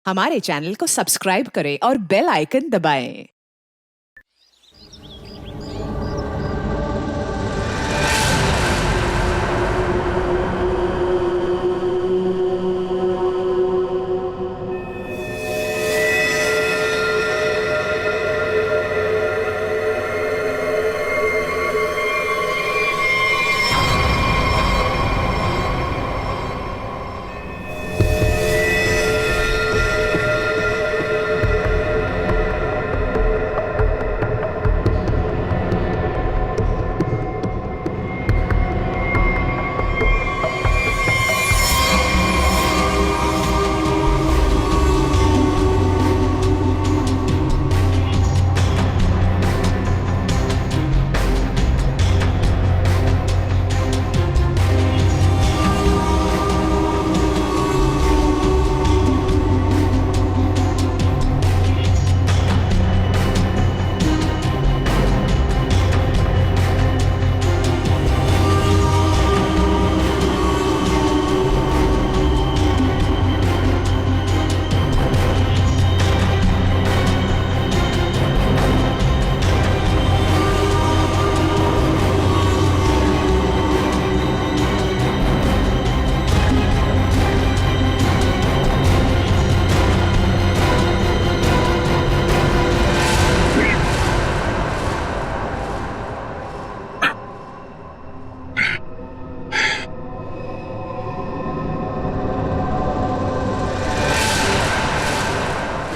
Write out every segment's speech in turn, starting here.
हमारे चैनल को सब्सक्राइब करें और बेल आइकन दबाएं।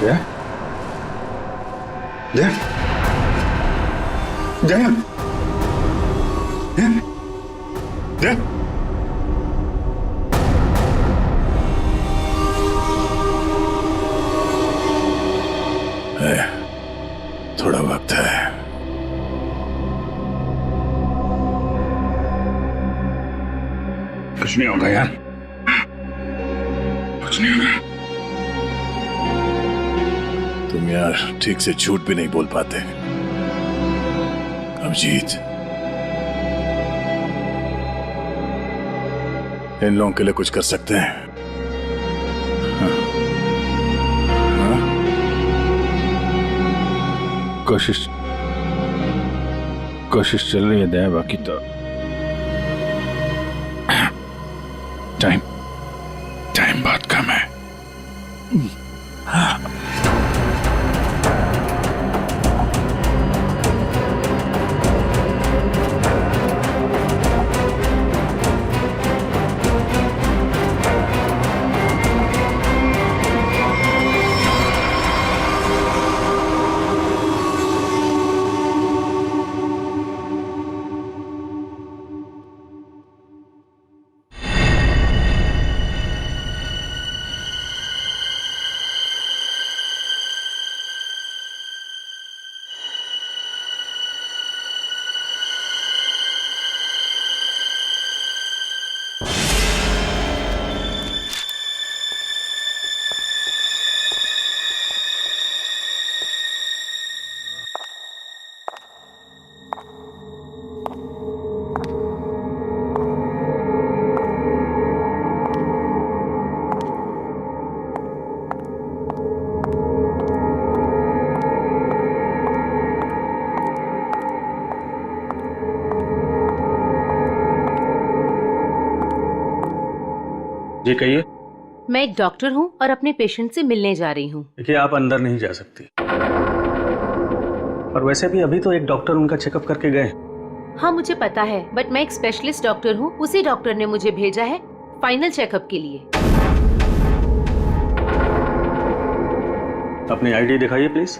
जया, जया, जया, जया, जया। थोड़ा वक्त है। कुछ नहीं होगा यार, कुछ नहीं होगा। तुम यार ठीक से झूठ भी नहीं बोल पाते। अभिजीत, इन लोगों के लिए कुछ कर सकते हैं। हाँ? हाँ? कोशिश चल रही है दया, बाकी तो टाइम बहुत कम है। जी कहिए। मैं एक डॉक्टर हूँ और अपने पेशेंट से मिलने जा रही हूँ। देखिए, आप अंदर नहीं जा सकती, और वैसे भी अभी तो एक डॉक्टर उनका चेकअप करके गए। हाँ मुझे पता है, बट मैं एक स्पेशलिस्ट डॉक्टर हूँ। उसी डॉक्टर ने मुझे भेजा है फाइनल चेकअप के लिए। अपनी आईडी दिखाइए प्लीज।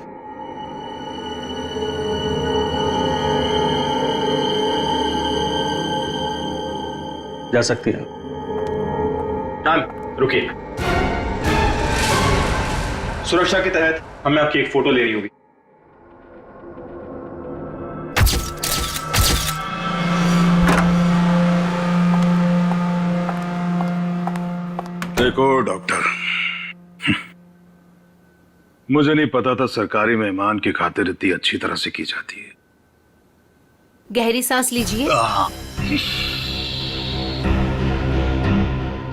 जा सकती है। मैम रुकिए, सुरक्षा के तहत हमें आपकी एक फोटो लेनी होगी। देखो डॉक्टर, मुझे नहीं पता था सरकारी मेहमान की खातिर इतनी अच्छी तरह से की जाती है। गहरी सांस लीजिए।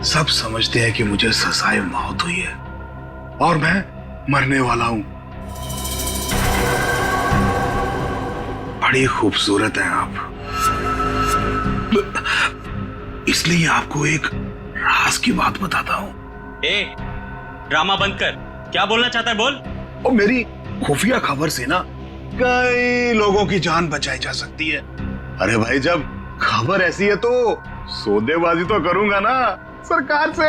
सब समझते हैं कि मुझे सजाए मौत हुई है, और मैं मरने वाला हूं। बड़ी खूबसूरत हैं आप, इसलिए आपको एक राज की बात बताता हूं। ड्रामा बंद कर, क्या बोलना चाहता है बोल। और मेरी खुफिया खबर से ना कई लोगों की जान बचाई जा सकती है। अरे भाई, जब खबर ऐसी है तो सौदेबाजी तो करूंगा ना सरकार से।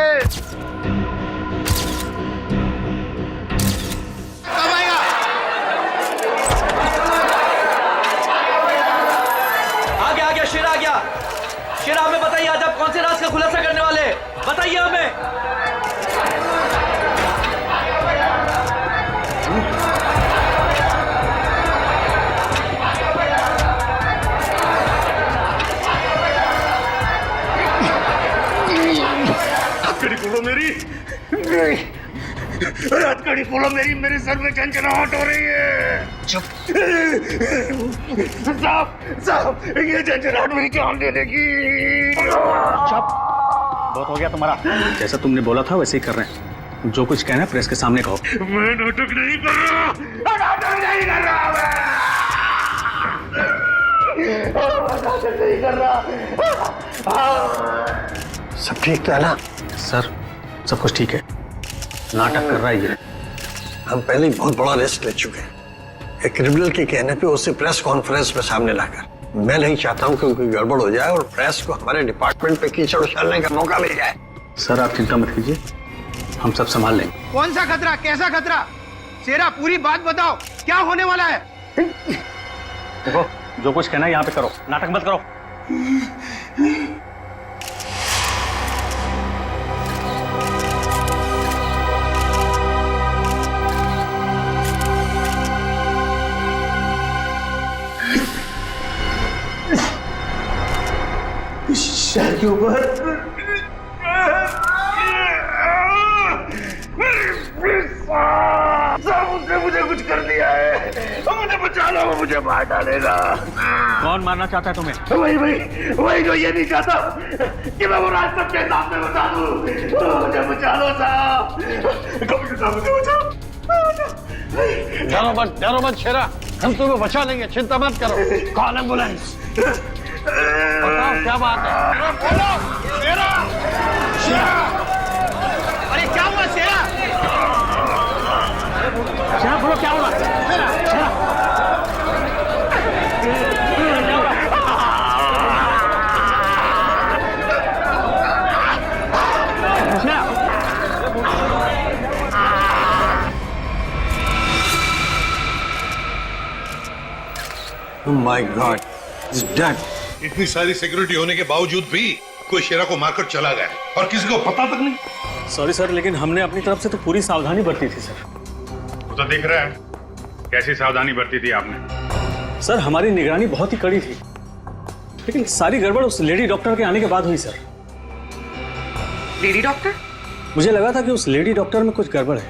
आ गया शेर आ गया। शेर हमें बताइए, आज आप कौन से राज का खुलासा करने वाले हैं? बताइए हमें। हथकड़ी खोलो मेरी, हथकड़ी खोलो मेरी, मेरे सर में झंझनाहट हो रही है। चुप साहब, ये झंझनाहट मेरी जान दे देगी। चुप, बहुत हो गया तुम्हारा। जैसा तुमने बोला था वैसे ही कर रहे हैं। जो कुछ कहना है प्रेस के सामने कहो। मैं नाटक नहीं कर रहा, नाटक नहीं कर रहा, नाटक नहीं कर रहा। सब ठीक तो है ना? सर, सब कुछ ठीक है। नाटक कर रहा है ये। हम पहले ही बहुत बड़ा रिस्क ले चुके हैं। एक क्रिमिनल के कहने पे उसे प्रेस कॉन्फ्रेंस में सामने लाकर, मैं नहीं चाहता हूं कि कोई गड़बड़ हो जाए और प्रेस को हमारे डिपार्टमेंट पे कीचड़ उछालने का मौका मिल जाए। सर आप चिंता मत कीजिए, हम सब संभाल लेंगे। कौन सा खतरा, कैसा खतरा? शेरा पूरी बात बताओ, क्या होने वाला है? देखो, जो कुछ कहना है यहाँ पे करो, नाटक मत करो। शहर के ऊपर उसने मुझे कुछ कर दिया है, मुझे बचा लो, मुझे मार डालेगा। कौन मारना चाहता है तुम्हें? वही जो ये नहीं चाहता कि मैं वो राज सबके सामने बता दूं। मुझे बचा लो साहब, मुझे बचाओ। डरो मत शेरा, हम तुम्हें बचा लेंगे, चिंता मत करो। Call ambulance. बताओ क्या बात है? बोलो शेरा। अरे क्या हुआ शेरा? शेरा बोलो, क्या हुआ? शेरा Oh my God, it's dead. इतनी सारी सिक्योरिटी होने के बावजूद भी कोई शेरा को मारकर चला गया और किसी को पता तक नहीं। सॉरी सर, लेकिन हमने अपनी तरफ से तो पूरी सावधानी बरती थी सर। वो तो दिख रहा है, कैसी सावधानी बरती थी आपने? सर हमारी निगरानी बहुत ही कड़ी थी, लेकिन सारी गड़बड़ उस लेडी डॉक्टर के आने के बाद हुई सर। Lady doctor? मुझे लगा था कि उस लेडी डॉक्टर में कुछ गड़बड़ है,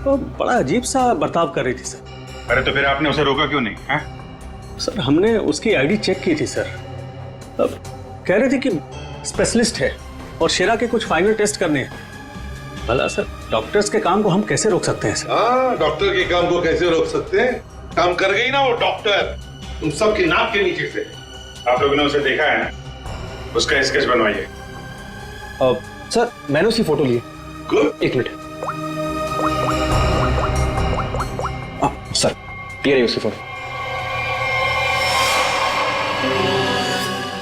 तो बड़ा अजीब सा बर्ताव कर रही थी सर। अरे तो फिर आपने उसे रोका क्यों नहीं है? सर हमने उसकी आईडी चेक की थी सर, अब कह रहे थे कि स्पेशलिस्ट है और शेरा के कुछ फाइनल टेस्ट करने हैं। भला सर, डॉक्टर्स के काम को हम कैसे रोक सकते हैं सर? हाँ, डॉक्टर के काम को कैसे रोक सकते हैं? काम कर गई ना वो डॉक्टर, तुम सबकी नाक के नीचे से। आप लोगों ने उसे देखा है ना, उसका स्केच बनवाइए। सर मैंने उसकी फोटो ली। गुड। एक मिनट। सर ये रही उसकी फोटो।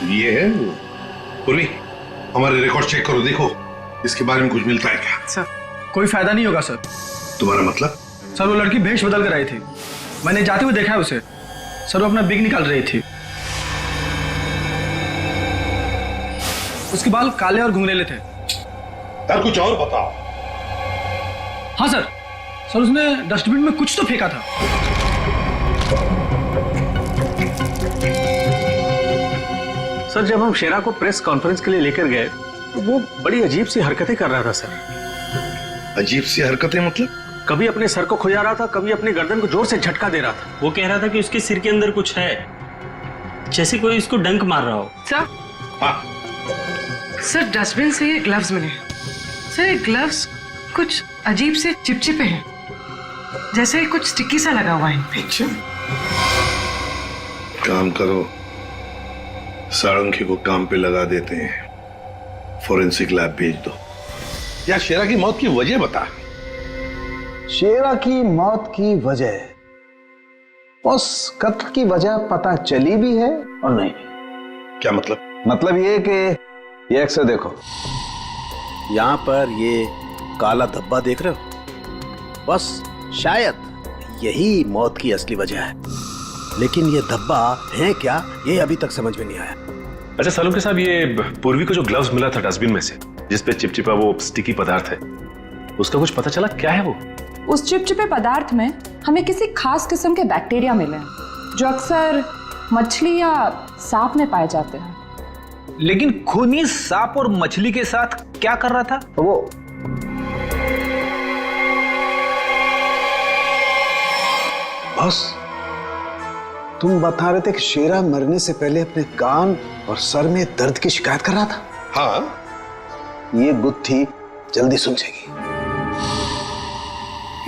ये है पूर्वी, हमारे रिकॉर्ड चेक करो, देखो इसके बारे में कुछ मिलता है क्या? सर कोई फायदा नहीं होगा सर। तुम्हारा मतलब? सर वो लड़की भेष बदल कर आई थी, मैंने जाते हुए देखा है उसे। सर वो अपना बिग निकाल रही थी, उसके बाल काले और घुंघरेले थे। यार कुछ और बताओ। हाँ सर, सर उसने डस्टबिन में कुछ तो फेंका था। सर जब हम शेरा को प्रेस कॉन्फ्रेंस के लिए लेकर गए तो वो बड़ी अजीब सी हरकतें कर रहा था सर। अजीब सी हरकतें मतलब? कभी अपने सर को खुजा रहा था, कभी अपनी गर्दन को जोर से झटका दे रहा था। वो कह रहा था कि उसके सिर के अंदर कुछ है, जैसे कोई इसको डंक मार रहा हो। सर, हाँ सर डस्टबिन से ये ग्लव्स मिले। सर ये ग्लव्स कुछ अजीब से चिपचिपे हैं, जैसे कुछ स्टिकी सा लगा हुआ है इन पे। अच्छा, काम करो, सारंगी को काम पे लगा देते हैं, फोरेंसिक लैब भेज दो। या शेरा की मौत की वजह बता। शेरा की मौत की वजह, उस कत्ल की वजह पता चली भी है और नहीं भी। क्या मतलब? मतलब ये कि ये अक्सर देखो, यहां पर ये काला धब्बा देख रहे हो, बस शायद यही मौत की असली वजह है, लेकिन ये धब्बा है क्या ये अभी तक समझ में नहीं आया। अच्छा सालुंके साहब, ये पूर्वी को जो ग्लव्स मिला था डस्टबिन में से, जिसपे चिपचिपा वो स्टिकी पदार्थ है, उसका कुछ पता चला क्या है वो? उस चिपचिपे पदार्थ में हमें किसी खास किस्म के बैक्टीरिया मिले हैं, जो अक्सर मछली या सांप में पाए जाते हैं। लेकिन खूनी सांप और मछली के साथ क्या कर रहा था वो? बॉस, तुम बता रहे थे कि शेरा मरने से पहले अपने कान और सर में दर्द की शिकायत कर रहा था। हाँ, ये गुत्थी जल्दी सुलझेगी।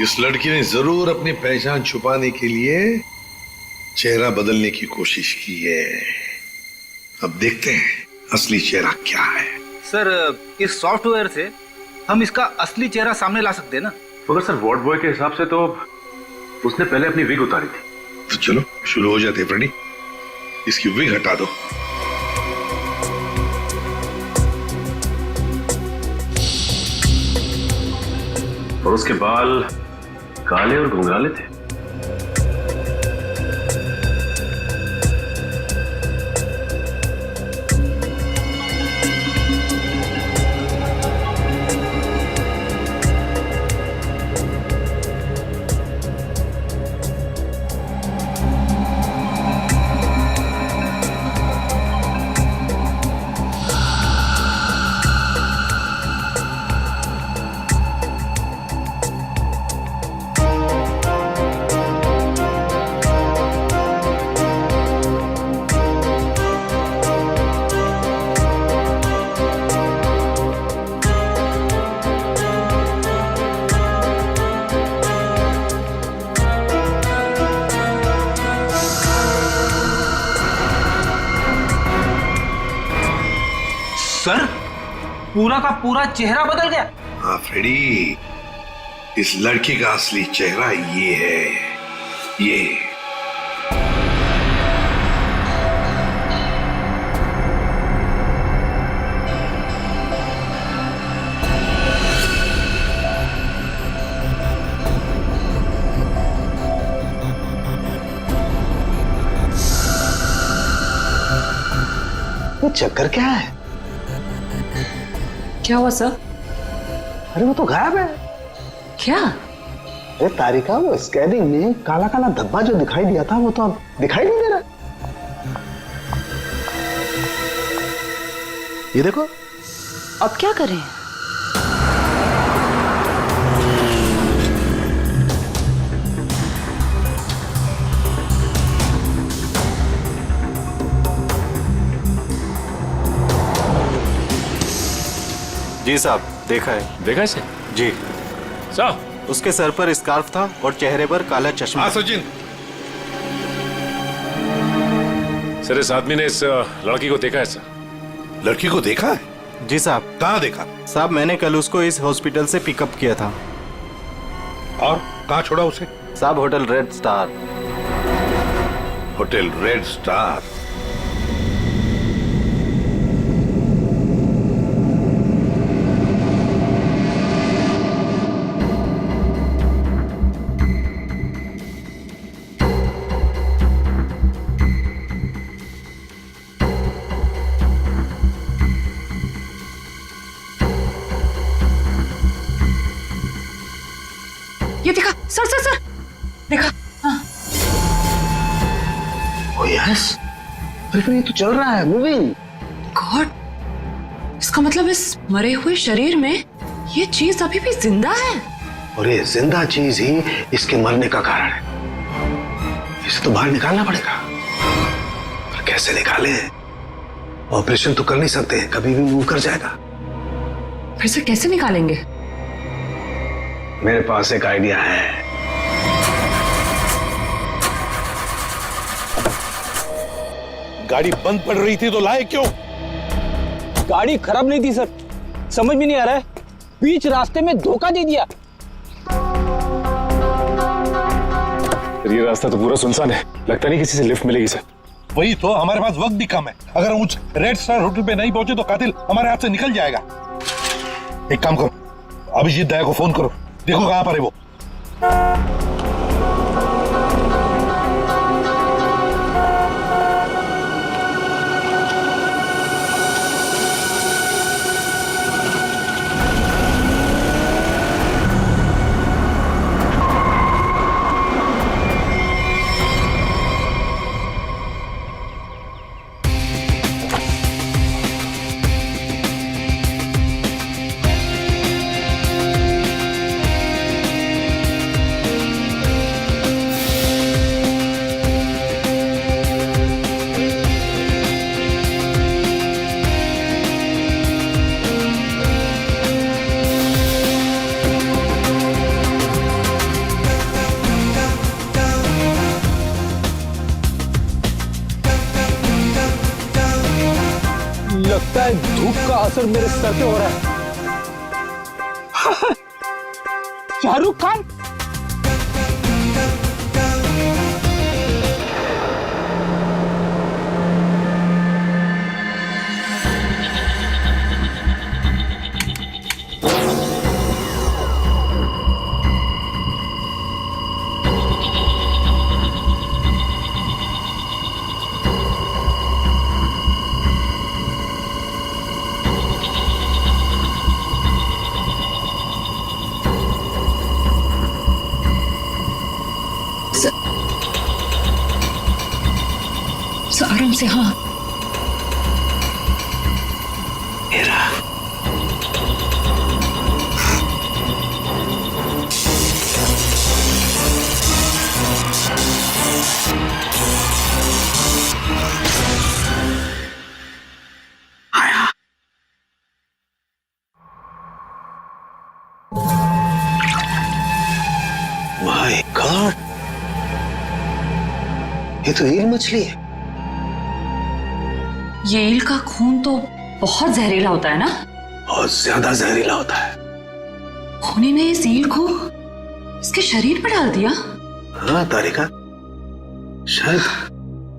इस लड़की ने जरूर अपनी पहचान छुपाने के लिए चेहरा बदलने की कोशिश की है। अब देखते हैं असली चेहरा क्या है। सर, इस सॉफ्टवेयर से हम इसका असली चेहरा सामने ला सकते हैं ना? मगर सर, वार्ड बॉय के हिसाब से तो उसने पहले अपनी विग उतारी थी। तो चलो शुरू हो जाते हैं फ्रेंडी, इसकी विग हटा दो। और उसके बाल काले और घुंघराले थे। सर, पूरा का पूरा चेहरा बदल गया। हाँ फ्रेडी, इस लड़की का असली चेहरा ये है, ये। ये चक्कर क्या है? क्या हुआ सर? अरे वो तो गायब है। क्या? अरे तारिका, वो स्कैनिंग में काला काला धब्बा जो दिखाई दिया था वो तो अब दिखाई नहीं दे रहा। ये देखो। अब क्या करें? जी साहब, देखा है। देखा है जी साहब, उसके सर पर स्कार्फ था और चेहरे पर काला चश्मा। हाँ सचिन, सर इस आदमी ने इस लड़की को देखा है सर। लड़की को देखा है? जी साहब। कहाँ देखा? साहब, मैंने कल उसको इस हॉस्पिटल से पिकअप किया था। और कहाँ छोड़ा उसे? साहब, hotel red star. Hotel red star? ये देखा सर, सर सर देखा। हाँ। ओ यस, अरे ये तो चल रहा है, मूविंग। गॉड, इसका मतलब इस मरे हुए शरीर में ये चीज अभी भी जिंदा है। और ये जिंदा चीज ही इसके मरने का कारण है। इसे तो बाहर निकालना पड़ेगा। पर कैसे निकाले? ऑपरेशन तो कर नहीं सकते, कभी भी मूव कर जाएगा। फिर से कैसे निकालेंगे? मेरे पास एक आइडिया है। गाड़ी बंद पड़ रही थी तो लाए क्यों? गाड़ी खराब नहीं थी सर, समझ में नहीं आ रहा है, बीच रास्ते में धोखा दे दिया। ये रास्ता तो पूरा सुनसान है, लगता नहीं किसी से लिफ्ट मिलेगी सर। वही तो, हमारे पास वक्त भी कम है। अगर हम उस रेड स्टार होटल पे नहीं पहुंचे तो कातिल हमारे हाथ से निकल जाएगा। एक काम करो, अभिजीत दया को फोन करो, देखो कहां पर है वो। लगता है धूप का असर मेरे सर पे हो रहा है। शाहरुख खान, आराम से। हाँ, माय गॉड, ये तो ईल मछली है। ये ईल का खून तो बहुत जहरीला होता है ना? बहुत ज्यादा जहरीला होता है। खूनी ने इस ईल को इसके शरीर पर डाल दिया। हाँ तारिका, शायद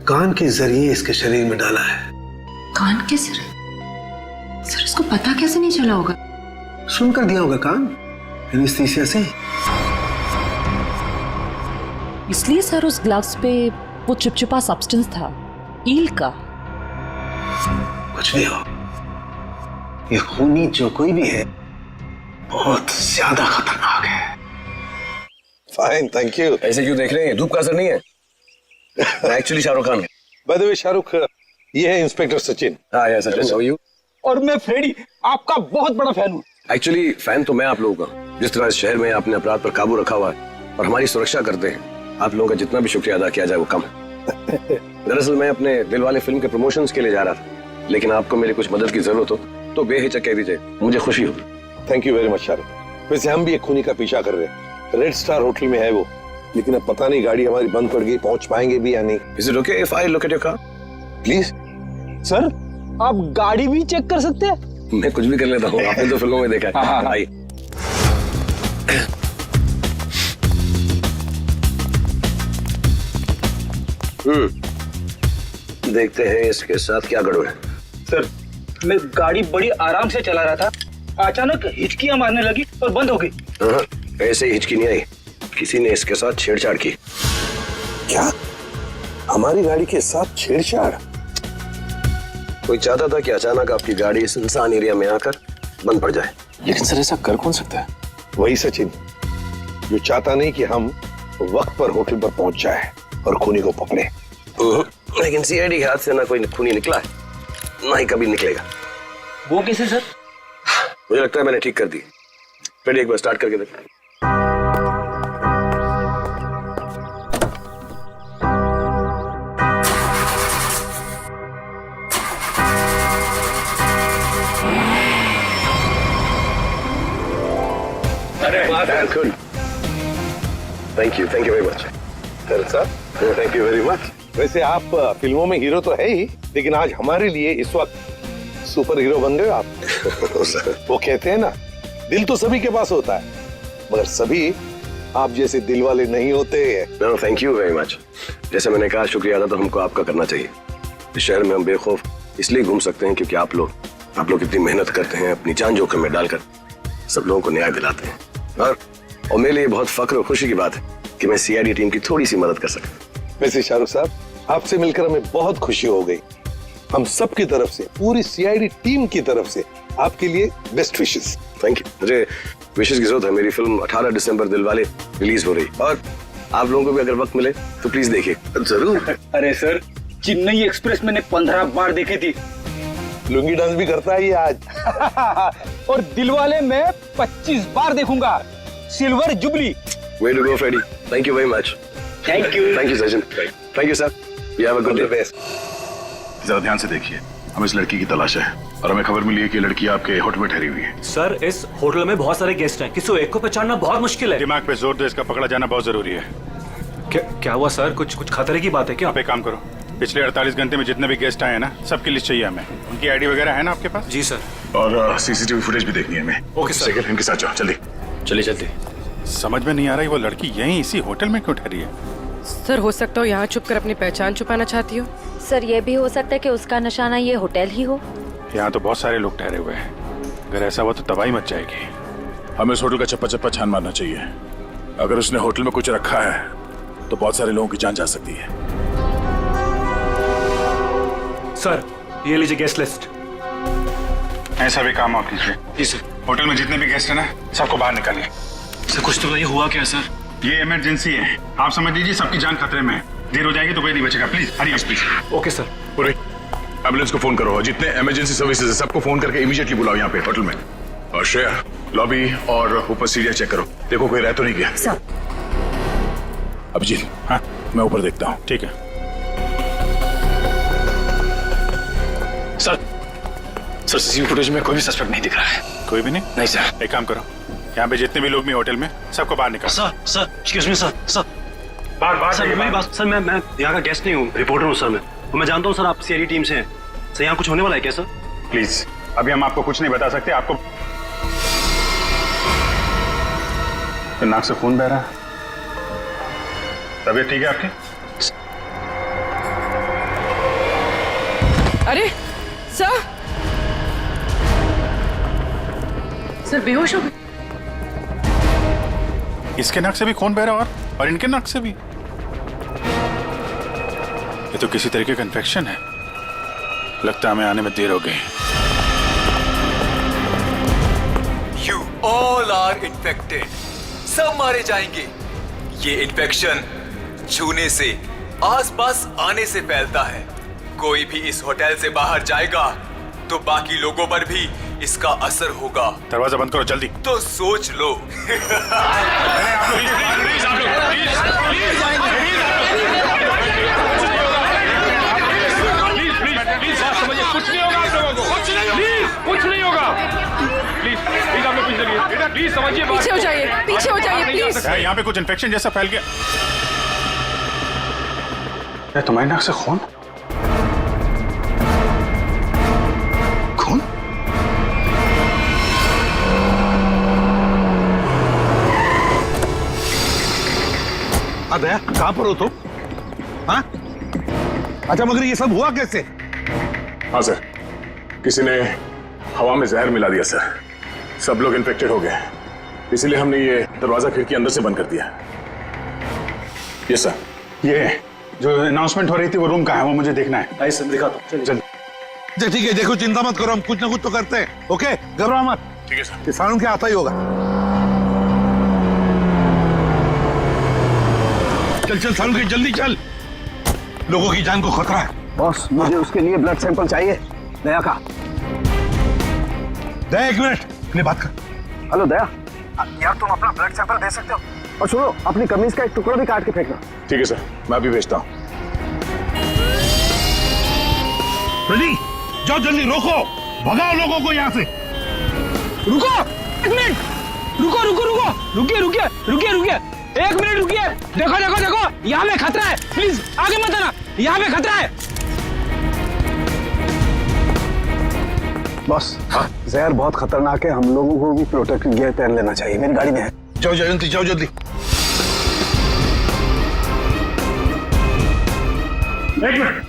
कान के जरिए इसके शरीर में डाला है। कान के सर इसको पता कैसे नहीं चला होगा? सुनकर दिया होगा कान, एनेस्थीसिया से। इसलिए सर उस ग्लव्स पे वो चिपचिपा सब्सटेंस था, ईल का। कुछ भी हो, ये खूनी जो कोई भी है बहुत ज्यादा खतरनाक है। Fine, thank you. ऐसे क्यों देख रहे हैं? धूप का असर नहीं है। एक्चुअली शाहरुख खान है। बाय द वे शाहरुख, ये है इंस्पेक्टर सचिन। हाँ यार सचिन, हाउ आर यू? और मैं फ्रेडी, आपका बहुत बड़ा फैन हूँ। एक्चुअली फैन तो मैं आप लोगों का। जिस तरह इस शहर में आपने अपराध पर काबू रखा हुआ है और हमारी सुरक्षा करते हैं, आप लोगों का जितना भी शुक्रिया अदा किया जाए वो कम है। दरअसल मैं अपने दिलवाले फिल्म के प्रमोशंस के लिए जा रहा था, लेकिन आपको मेरी कुछ मदद की जरूरत हो तो बेहिचक कह दीजिए, मुझे खुशी होगी। Thank you very much Shahrukh. वैसे हम भी एक खूनी का पीछा कर रहे हैं, रेड स्टार होटल में है वो, लेकिन अब पता नहीं गाड़ी हमारी बंद पड़ गई, पहुंच पाएंगे भी या नहीं। Is it okay if I look at your car? Please sir, आप गाड़ी भी चेक कर सकते हैं? मैं कुछ भी कर लेता हूँ, आपने तो फिल्मों में देखा है। आइए। देखते हैं इसके साथ क्या गड़बड़ है। सर, मैं गाड़ी बड़ी आराम से चला रहा था, अचानक हिचकियां मारने लगी और बंद हो गई। हाँ, ऐसे ही हिचकी नहीं आई, किसी ने इसके साथ छेड़छाड़ की। क्या? हमारी गाड़ी के साथ छेड़छाड़? कोई चाहता था कि अचानक आपकी गाड़ी इस सुनसान एरिया में आकर बंद पड़ जाए। लेकिन सर ऐसा कर कौन सकता है? वही सचिन, जो चाहता नहीं कि हम वक्त पर होटल पर पहुंच जाए और खूनी को पकड़े। लेकिन सीआईडी के हाथ से ना कोई खूनी निकला है, ना ही कभी निकलेगा। वो कैसे सर? मुझे लगता है मैंने ठीक कर दी। फिर एक बार स्टार्ट करके देख। अरे good. Thank you very much sir, thank you very much. वैसे आप फिल्मों में हीरो तो है ही, लेकिन आज हमारे लिए इस वक्त सुपर हीरो बन गए आप। वो कहते हैं ना, दिल तो सभी के पास होता है, मगर सभी आप जैसे दिल वाले नहीं होते। No thank you very much. जैसे मैंने कहा, शुक्रिया अदा तो हमको आपका करना चाहिए। इस शहर में हम बेखौफ इसलिए घूम सकते हैं क्योंकि आप लोग इतनी मेहनत करते हैं, अपनी जान जोखिम में डालकर सब लोगों को न्याय दिलाते हैं। और मेरे लिए बहुत फख्र और खुशी की बात है कि मैं सीआईडी टीम की थोड़ी सी मदद कर सका। वैसे शाहरुख साहब, आपसे मिलकर हमें बहुत खुशी हो गई। हम सब की तरफ से, पूरी सीआईडी टीम की तरफ से आपके लिए बेस्ट विशेस। Thank you. मुझे विशेष की जरूरत है। मेरी फिल्म 18 दिसंबर दिलवाले रिलीज हो रही, और आप लोगों को भी अगर वक्त मिले तो प्लीज देखिए। जरूर। अरे सर, चेन्नई एक्सप्रेस मैंने 15 बार देखी थी। लुंगी डांस भी करता है ये आज। और दिलवाले मैं 25 बार देखूंगा। Silver jubilee. Way to go Freddie. Thank you very much. Thank you Sachin. Thank you sir. You have a good day. जरा ध्यान से देखिए, हम इस लड़की की तलाश है और हमें खबर मिली है कि लड़की आपके होटल में ठहरी हुई है। सर, इस होटल में बहुत सारे गेस्ट हैं, किसी एक को पहचानना बहुत मुश्किल है। दिमाग पे जोर दो, इसका पकड़ा जाना बहुत जरूरी है। क्या हुआ सर? कुछ खतरे की बात है क्या? आप एक काम करो, पिछले 48 घंटे में जितने भी गेस्ट आए हैं ना, सबकी लिस्ट चाहिए हमें। उनकी आईडी वगैरह है ना आपके पास? जी सर। और सीसीटीवी फुटेज भी देखनी है हमें। Okay sir. इनके साथ जाओ, जल्दी। चलिए। समझ में नहीं आ रही वो लड़की यहीं इसी होटल में क्यों ठहरी है? सर, हो सकता हो यहाँ छुप कर अपनी पहचान छुपाना चाहती हो। सर, ये भी हो सकता है कि उसका निशाना ये होटल ही हो। यहाँ तो बहुत सारे लोग ठहरे हुए हैं, अगर ऐसा हुआ तो तबाही मच जाएगी। हमें उस होटल का चप्पा चप्पा छान मारना चाहिए। अगर उसने होटल में कुछ रखा है तो बहुत सारे लोगों की जान जा सकती है। सर, ये लीजिए गेस्ट लिस्ट। ऐसा भी काम आप कीजिए। जी सर। होटल में जितने भी गेस्ट हैं ना, सबको बाहर निकालिए। सर, कुछ तो ये हुआ क्या सर? ये इमरजेंसी है, आप समझ लीजिए सबकी जान खतरे में है। देर हो जाएगी तो कोई नहीं बचेगा। Please hurry up please. Okay sir. पूरे एम्बुलेंस को फोन करो और जितने इमरजेंसी सर्विसेज है सबको फोन करके इमीडिएटली बुलाओ यहाँ पे होटल में। और श्रेया, लॉबी और ऊपर सीढ़ियाँ चेक करो, देखो कोई रह तो नहीं गया। सर। अभिजीत, हाँ मैं ऊपर देखता हूँ। ठीक है सर। सीसीटीवी फुटेज में कोई भी सस्पेक्ट नहीं दिख रहा है। कोई भी नहीं? नहीं सर। एक काम करो, यहाँ पे जितने भी लोग भी होटल में, सबको बाहर निकालो। Sir, excuse me sir. बाहर सर, मेरी बात। सर, मैं यहाँ का गेस्ट नहीं हूँ, रिपोर्टर हूँ सर। मैं जानता हूँ सर, आप सीआईडी टीम से हैं। सर, यहाँ कुछ होने वाला है क्या सर? प्लीज, अभी हम आपको कुछ नहीं बता सकते। आपको तो नाक से खून बह रहा है। तबीयत ठीक है आपकी? अरे सर, बेहोश हो गए। इसके नाक से भी खून बह रहा और इनके नाक से भी। ये तो किसी तरीके का इन्फेक्शन है। लगता है हमें आने में देर हो गई। You all are infected. सब मारे जाएंगे। ये इन्फेक्शन छूने से, आसपास आने से फैलता है। कोई भी इस होटल से बाहर जाएगा तो बाकी लोगों पर भी इसका असर होगा। दरवाजा बंद करो जल्दी। तो सोच लो। कुछ नहीं होगा आप लोगों को। कुछ नहीं होगा। प्लीज आप लोग पीछे चलिए। बेटा प्लीज समझिए बात। पीछे हो जाइए प्लीज। यहाँ पे कुछ इन्फेक्शन जैसा फैल गया। तुम्हारी नाक से खून? दया, कहाँ पर हो तुम? हाँ? अच्छा, मगर ये सब हुआ कैसे? हाँ सर, किसी ने हवा में जहर मिला दिया सर। सब लोग इन्फेक्टेड हो गए, इसीलिए हमने ये दरवाजा खिड़की अंदर से बंद कर दिया। ये सर, ये जो अनाउंसमेंट हो रही थी वो रूम कहाँ है, वो मुझे देखना है। आई सर, दिखा दो। चलिए। ठीक है, देखो चिंता मत करो, हम कुछ ना कुछ तो करते हैं। ओके, घबराओ मत। ठीक है सर। किसानों के आता ही होगा। चल सालू, जल्दी चल, लोगों की जान को खतरा है। बॉस, मुझे उसके लिए ब्लड सैंपल चाहिए, दया का। दया, एक मिनट, अपनी बात कर। हेलो दया, यार तुम अपना ब्लड सैंपल दे सकते हो? और सुनो, अपनी कमीज का एक टुकड़ा भी काट के फेंकना। ठीक है सर, मैं अभी भेजता हूँ। रेडी, जाओ जल्दी, रोको, भगाओ लोगों को यहाँ से। रुको, एक मिनट, रुकिए। एक मिनट रुकिए। देखो देखो देखो, यहाँ पे खतरा है, प्लीज आगे मत आना, यहाँ पे खतरा है। बॉस, जहर बहुत खतरनाक है, हम लोगों को भी प्रोटेक्टिव गियर पहन लेना चाहिए। मेरी गाड़ी में है। जाओ जयंती, जाओ जल्दी। एक मिनट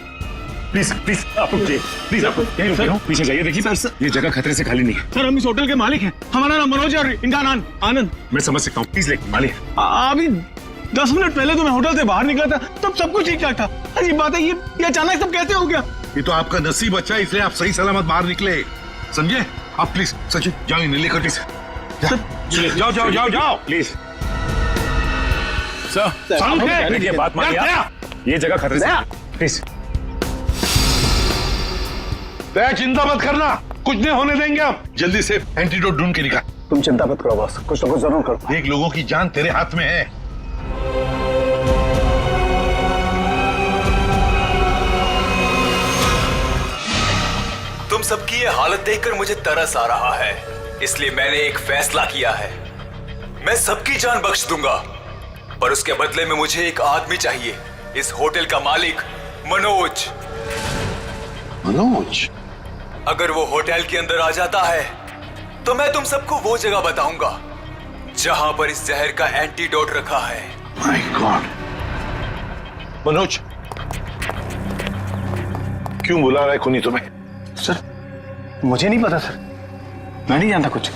प्लीज प्लीज, आप प्लीज आप यहीं रुकिए, पीछे जाइए। देखिए सर, ये जगह खतरे से खाली नहीं है। सर हम इस होटल के मालिक हैं, हमारा नाम मनोज है और इनका नाम आनंद। मैं समझ सकता हूँ, प्लीज लेकिन मालिक अभी 10 मिनट पहले तो मैं होटल से बाहर निकला था, तब सब कुछ ठीक ठाक था। अजीब बात है, ये अचानक सब कैसे हो गया? ये तो आपका नसीब अच्छा है, इसलिए आप सही सलामत बाहर निकले, समझे? आप प्लीज सचिन जाओ नीले कटी से, जाओ जाओ जाओ जाओ प्लीज। सर ये बात मानिए आप, ये जगह खतरे से प्लीज। दया चिंता मत करना, कुछ नहीं होने देंगे आप। जल्दी से एंटीडोट ढूंढ के निकाल। तुम चिंता मत करो बॉस, कुछ ना कुछ जरूर करो। देख, लोगों की जान तेरे हाथ में है। तुम सबकी ये हालत देखकर मुझे तरस आ रहा है, इसलिए मैंने एक फैसला किया है। मैं सबकी जान बख्श दूंगा, पर उसके बदले में मुझे एक आदमी चाहिए, इस होटल का मालिक मनोज। मनोज? अगर वो होटल के अंदर आ जाता है तो मैं तुम सबको वो जगह बताऊंगा जहां पर इस जहर का एंटीडोट रखा है। My God. मनोज, क्यों बुला रहा है खूनी तुम्हें? सर मुझे नहीं पता सर, मैं नहीं जानता कुछ।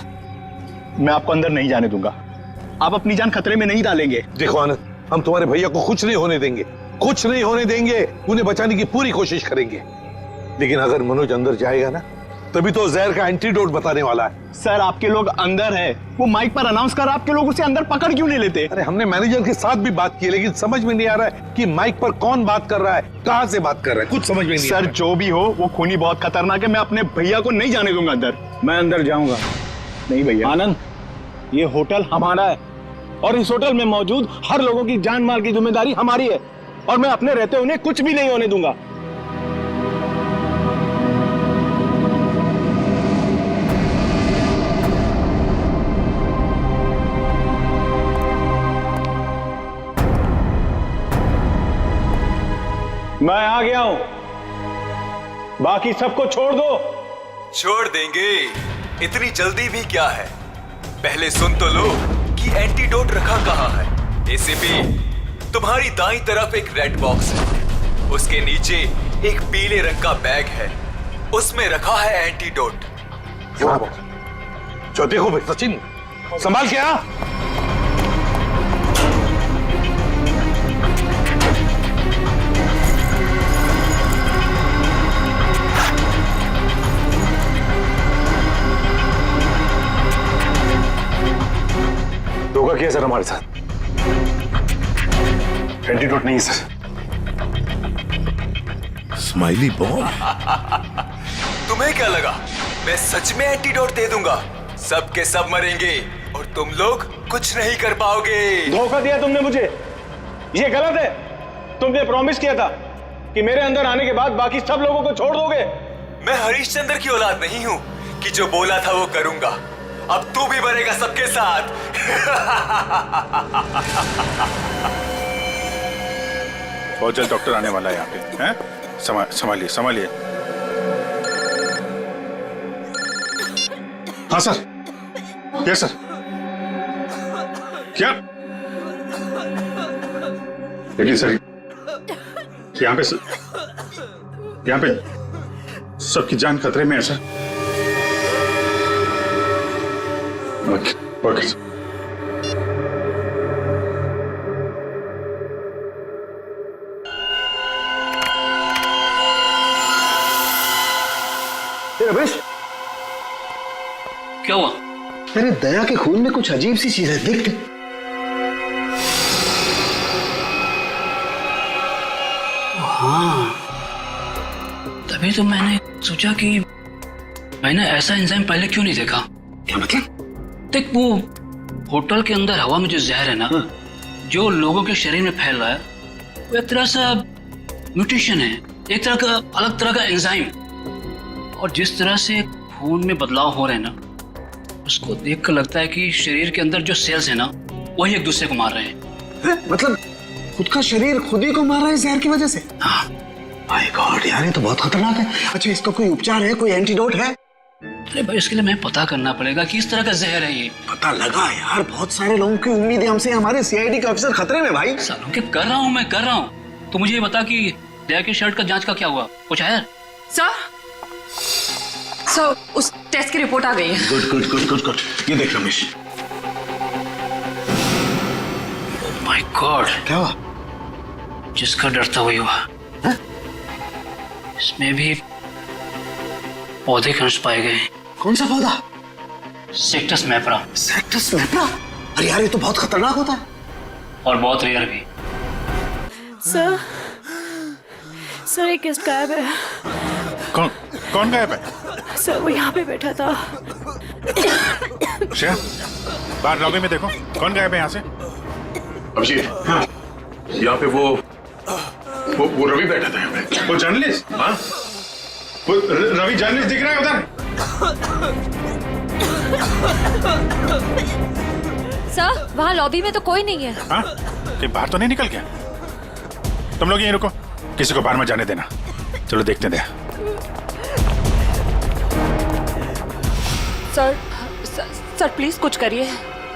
मैं आपको अंदर नहीं जाने दूंगा, आप अपनी जान खतरे में नहीं डालेंगे। देखो आनंद, हम तुम्हारे भैया को कुछ नहीं होने देंगे, कुछ नहीं होने देंगे। उन्हें बचाने की पूरी कोशिश करेंगे, लेकिन अगर मनोज अंदर जाएगा ना, तभी तो जहर का एंटीडोट बताने वाला है। सर आपके लोग अंदर है, वो माइक पर अनाउंस कर, आपके लोग उसे अंदर पकड़ क्यों नहीं लेते? अरे हमने मैनेजर के साथ भी बात की, लेकिन समझ में नहीं आ रहा है कि माइक पर कौन बात कर रहा है, कहां से बात कर रहा है, कुछ समझ में नहीं आ रहा है। सर जो भी हो, वो खूनी बहुत खतरनाक है, मैं अपने भैया को नहीं जाने दूंगा अंदर। मैं अंदर जाऊंगा नहीं भैया। आनंद, ये होटल हमारा है और इस होटल में मौजूद हर लोगों की जान माल की जिम्मेदारी हमारी है, और मैं अपने रहते उन्हें कुछ भी नहीं होने दूंगा। मैं आ गया हूं, बाकी सबको छोड़ दो। छोड़ देंगे, इतनी जल्दी भी क्या है? पहले सुन तो लो कि एंटीडोट रखा कहाँ है। एसीपी, तुम्हारी दाईं तरफ एक रेड बॉक्स है, उसके नीचे एक पीले रंग का बैग है, उसमें रखा है एंटीडोट। जो देखो भाई सचिन, संभाल के आ। धोखा किया सर हमारे साथ, एंटीडोट नहीं है सर। स्माइली बॉय, तुम्हें क्या लगा मैं सच में एंटीडोट दे दूंगा? सब के सब मरेंगे और तुम लोग कुछ नहीं कर पाओगे। धोखा दिया तुमने मुझे, ये गलत है। तुमने प्रॉमिस किया था कि मेरे अंदर आने के बाद बाकी सब लोगों को छोड़ दोगे। मैं हरीशचंद्र की औलाद नहीं हूं कि जो बोला था वो करूंगा। अब तू भी मरेगा सबके साथ। बहुत जल्द डॉक्टर आने वाला है यहाँ पे, हैं? संभालिए संभालिए। हाँ सर। क्या सर? क्या? देखिए सर, यहाँ पे सबकी जान खतरे में है सर। Okay sir. रमेश, क्या हुआ? अरे दया के खून में कुछ अजीब सी चीज है, देख। हाँ, तभी तो मैंने सोचा कि मैंने ऐसा एंजाइम पहले क्यों नहीं देखा। क्या मतलब? देख, वो होटल के अंदर हवा में जो जहर है ना, जो लोगों के शरीर में फैल रहा है, वो एक तरह सा म्यूटेशन है, एक तरह का अलग तरह का एंजाइम। और जिस तरह से खून में बदलाव हो रहे हैं ना, उसको देखकर लगता है कि शरीर के अंदर जो सेल्स है ना, वही एक दूसरे को मार रहे हैं। मतलब खुद का शरीर खुद ही को मार रहा है जहर की वजह से? माय गॉड यार, ये तो बहुत खतरनाक है। अच्छा, इसका कोई उपचार है, कोई एंटीडोट है? अरे भाई, इसके लिए मैं पता करना पड़ेगा कि इस तरह का जहर है ये। पता लगा यार, बहुत सारे लोगों की उम्मीद है हमसे, हमारे सीआईडी के ऑफिसर खतरे में भाई। सालों के कर रहा हूँ मैं। तो मुझे ये बता कि दया की शर्ट का जांच का क्या हुआ, कुछ है? सर, उस टेस्ट की रिपोर्ट आ गई है। Good good good good good. ये देख रमेश। माय गॉड, क्या हुआ? जिसका डर था वही हुआ। इसमें भी पौधे के अंश पाए गए। कौन सा पौधा? सेक्टस मैप्रा। सेक्टस मैप्रा? अरे यार, ये तो बहुत खतरनाक होता है और बहुत रेयर भी। सर एक गेस्ट गायब है। कौन गायब है? सर वो यहाँ पे बैठा था। श्रेया, बाहर लॉबी में देखो, कौन गायब है यहाँ से? अभिजीत, हाँ, यहाँ पे वो रवि बैठा था यहाँ पे। वो जर्नलिस्ट? हाँ, वो रवि जर्नलिस्ट दिख रहा है उधर? सर वहाँ लॉबी में तो कोई नहीं है। हाँ, ये बाहर तो नहीं निकल गया? तुम लोग यहीं रुको, किसी को बाहर मत जाने देना। चलो देखते हैं। सर प्लीज कुछ करिए,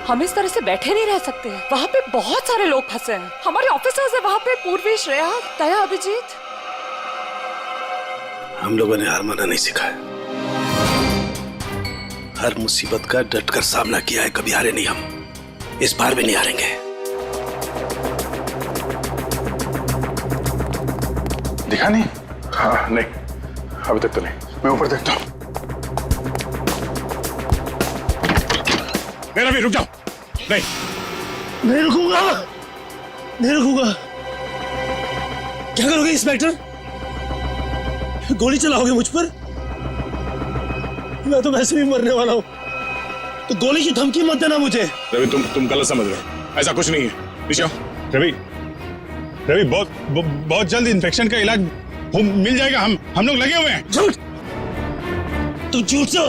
हम इस तरह से बैठे नहीं रह सकते हैं। वहाँ पे बहुत सारे लोग फंसे हैं, हमारे ऑफिसर्स है वहाँ पे, पूर्वी, श्रेया, दया, अभिजीत। हम लोगों ने हार माना नहीं सीखा है। हर मुसीबत का डट कर सामना किया है, कभी हारे नहीं हम। इस बार भी नहीं हारेंगे। दिखा नहीं? हाँ, नहीं, अभी तक तो नहीं। मैं ऊपर देखता हूँ। मेरा भी रुक जाओ। नहीं रुकूंगा, नहीं रुकूंगा। क्या करोगे इंस्पेक्टर? गोली चलाओगे मुझ पर? मैं तो वैसे भी मरने वाला हूँ, तो गोली की धमकी मत देना मुझे। रवि, तुम गलत समझ रहे हो, ऐसा कुछ नहीं है। नीचे आओ। रवि, बहुत जल्द इन्फेक्शन का इलाज मिल जाएगा। हम लोग लगे हुए हैं। झूठ! तुम झूठ से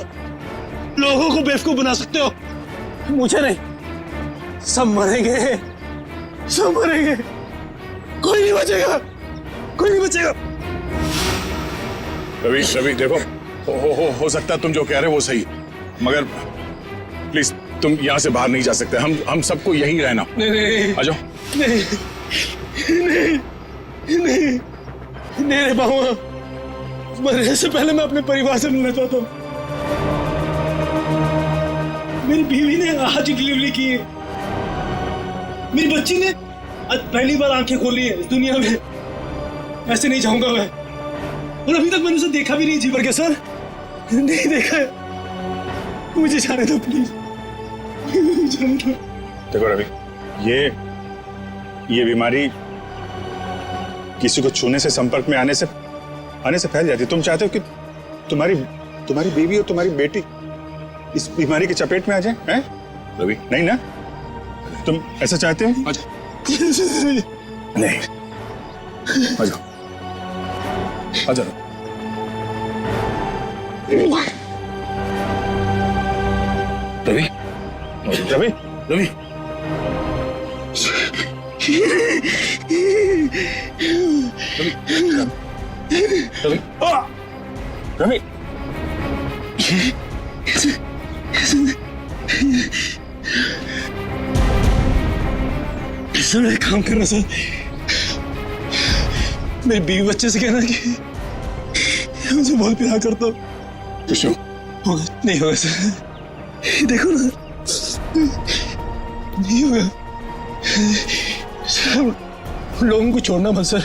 लोगों को बेवकूफ बना सकते हो, मुझे नहीं। सब मरेंगे, सब मरेंगे, कोई नहीं बचेगा, कोई नहीं बचेगा। रवि देखो, हो सकता है तुम जो कह रहे हो वो सही, मगर प्लीज तुम यहाँ से बाहर नहीं जा सकते। हम सबको यहीं रहना। नहीं, आ जाओ। नहीं, नहीं रह पाऊंगा। मरने से पहले मैं अपने परिवार से मिलना चाहता हूँ। मेरी बीवी ने आज डिलीवरी की है, मेरी बच्ची ने आज पहली बार आंखें खोली है इस दुनिया में। ऐसे नहीं जाऊंगा मैं, और अभी तक मैंने उसे देखा भी नहीं जी भर के। सर नहीं देखा है, मुझे जाने दो प्लीज, जाने दो। देखो रवि, ये बीमारी किसी को छूने से, संपर्क में आने से फैल जाती है। तुम चाहते हो कि तुम्हारी बीवी और तुम्हारी बेटी इस बीमारी की चपेट में आ जाए? हैं रवि? नहीं ना, तुम ऐसा चाहते हो? नहीं, आ जाओ, आ जाओ। रवि, रवि, रवि, रवि, रवि, सर एक काम करना सर, मेरी बीवी बच्चे से कहना कि मुझे बहुत प्यार करता हूँ। नहीं होगा सर, देखो ना, नहीं होगा सर। लोगों को छोड़ना मत सर,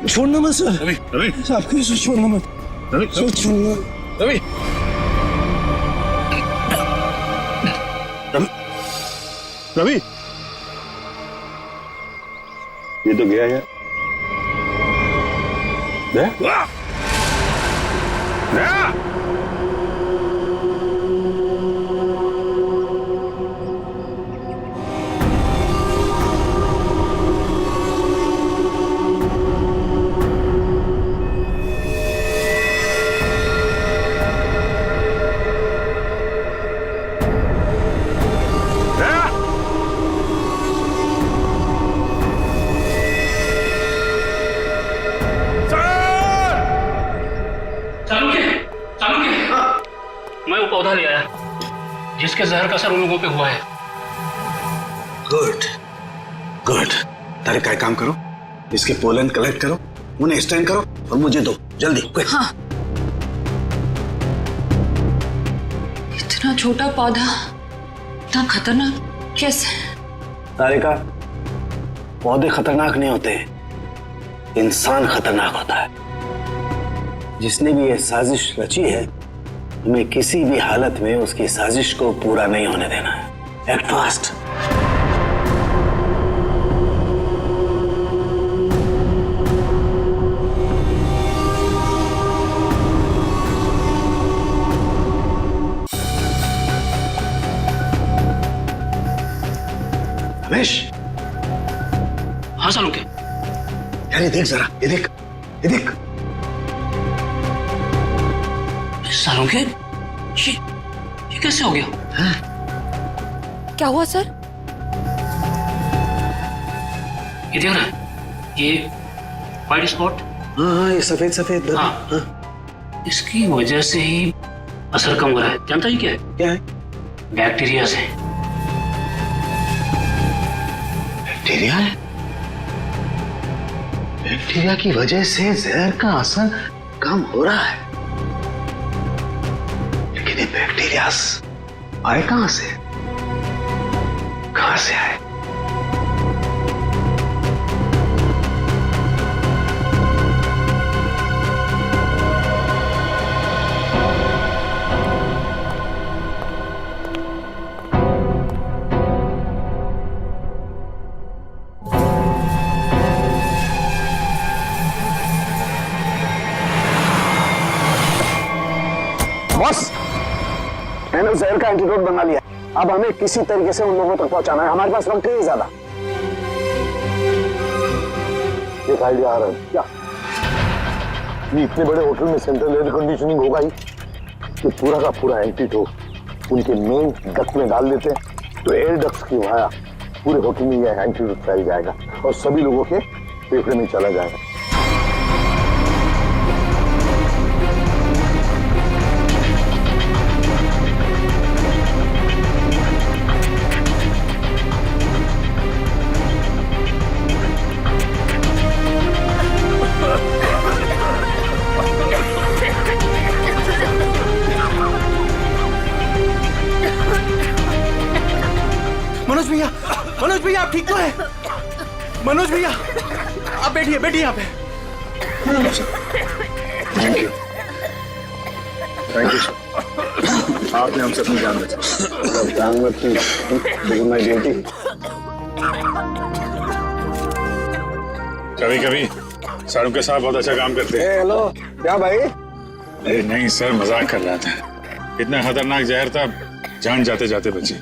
छोड़ना मत सर। रवि, रवि, आपको छोड़ना मत। रवि, छोड़ना। रवि, रवि, ये तो गया यार। जहर का असर उन लोगों पे हुआ है। Good good. तारिका, एक काम करो, इसके पोलन कलेक्ट करो, उन्हें स्टैंड करो और मुझे दो जल्दी, क्विक। हाँ। इतना छोटा पौधा इतना खतरनाक कैसे? तारिका, पौधे खतरनाक नहीं होते, इंसान खतरनाक होता है। जिसने भी ये साजिश रची है, हमें किसी भी हालत में उसकी साजिश को पूरा नहीं होने देना है। Act fast. रमेश। हाँ सालुंखे। यार ये देख जरा, ये देख, ये देख। सालुंखे, ये कैसे हो गया? क्या हुआ सर? ये देख रहा है, ये वाइट स्पॉट। हाँ, ये सफेद सफेद। हाँ। इसकी वजह से ही असर कम हो रहा है। जानता ही क्या है? क्या है? बैक्टीरिया से। बैक्टीरिया है? बैक्टीरिया की वजह से जहर का असर कम हो रहा है, लेकिन ये बैक्टीरिया आए कहां से? कहां से आए? बॉस, मैंने उस जहर का एंटीडोट बना लिया। अब हमें किसी तरीके से उन लोगों तक पहुंचाना है। हमारे पास वक्त नहीं ज्यादा। एक आइडिया आ रहा है। क्या? ये इतने बड़े होटल में सेंट्रल एयर कंडीशनिंग होगा ही कि पूरा का पूरा एंटीडोट उनके मेन डक्ट में डाल देते हैं, तो एयर डक्ट्स की वाया पूरे होटल में यह एंटीडोट फैल जाएगा और सभी लोगों के फेफड़े में चला जाएगा। मनोज भैया आप ठीक तो है? मनोज भैया आप बैठिए, बैठिए यहाँ पे। Thank you, thank you sir. आपने हमसे अपनी जान बचाई। जान मत की, माय ड्यूटी। कभी कभी सारू के साथ बहुत अच्छा काम करते हैं। हेलो, क्या भाई? अरे नहीं सर, मजाक कर रहा था। इतना खतरनाक जहर था, जान जाते जाते बची।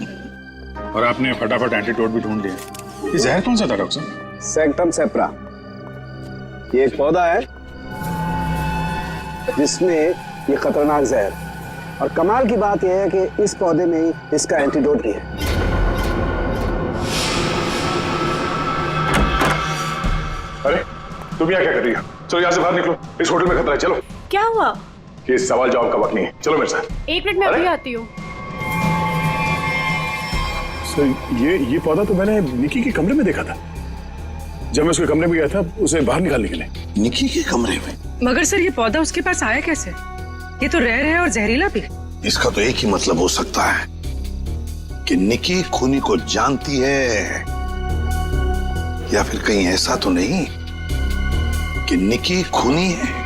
और आपने फटाफट एंटीडोट भी ढूंढ लिया। ये जहर कौन सा था डॉक्टर साहब? सेक्टम सेप्रा। ये एक पौधा है जिसमें ये खतरनाक जहर, और कमाल की बात यह है कि इस पौधे में ही इसका एंटीडोट भी है। अरे तुम यहाँ क्या कर रही हो? चलो यहाँ से बाहर निकलो, इस होटल में खतरा है। चलो। क्या हुआ? ये सवाल जवाब का वक्त नहीं है, चलो मेरे साथ। 1 मिनट में अभी आती हूँ। सर ये पौधा तो मैंने निकी के कमरे में देखा था। जब मैं उसके कमरे में गया था उसे बाहर निकालने के लिए। निकी के कमरे में? मगर सर ये पौधा उसके पास आया कैसे? ये तो रेयर है और जहरीला भी। इसका तो एक ही मतलब हो सकता है कि निकी खूनी को जानती है, या फिर कहीं ऐसा तो नहीं कि निकी खूनी है।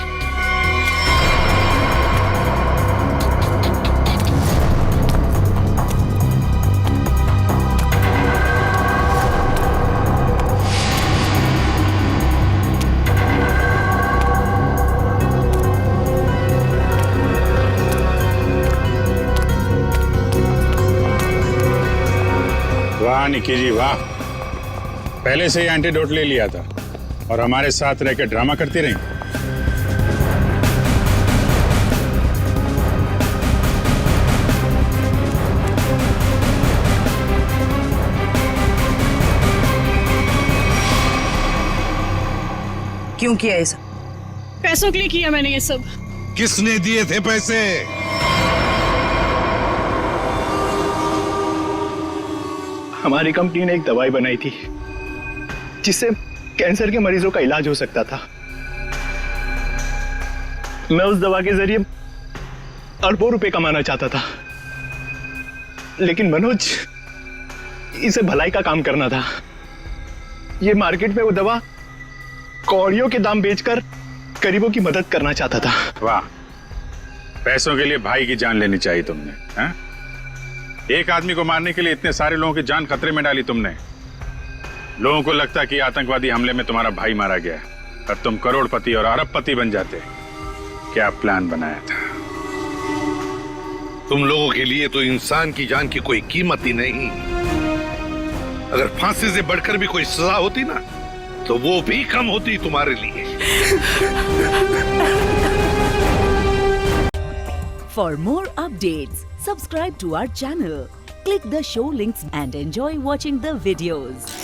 वाह निकी जी वाह, पहले से ही एंटीडोट ले लिया था और हमारे साथ रहकर ड्रामा करती रही। क्यों किया ये सब? पैसों के लिए किया मैंने ये सब। किसने दिए थे पैसे? हमारी कंपनी ने एक दवाई बनाई थी जिससे कैंसर के मरीजों का इलाज हो सकता था। मैं उस दवा के जरिए अरबों रुपए कमाना चाहता था, लेकिन मनोज, इसे भलाई का काम करना था। ये मार्केट में वो दवा कौड़ियों के दाम बेचकर गरीबों की मदद करना चाहता था। वाह, पैसों के लिए भाई की जान लेनी चाहिए तुमने, हैं? एक आदमी को मारने के लिए इतने सारे लोगों की जान खतरे में डाली तुमने। लोगों को लगता कि आतंकवादी हमले में तुम्हारा भाई मारा गया और तुम करोड़पति और अरबपति बन जाते। क्या प्लान बनाया था? तुम लोगों के लिए तो इंसान की जान की कोई कीमत ही नहीं। अगर फांसी से बढ़कर भी कोई सजा होती ना, तो वो भी कम होती तुम्हारे लिए। For more updates, subscribe to our channel, click the show links and enjoy watching the videos.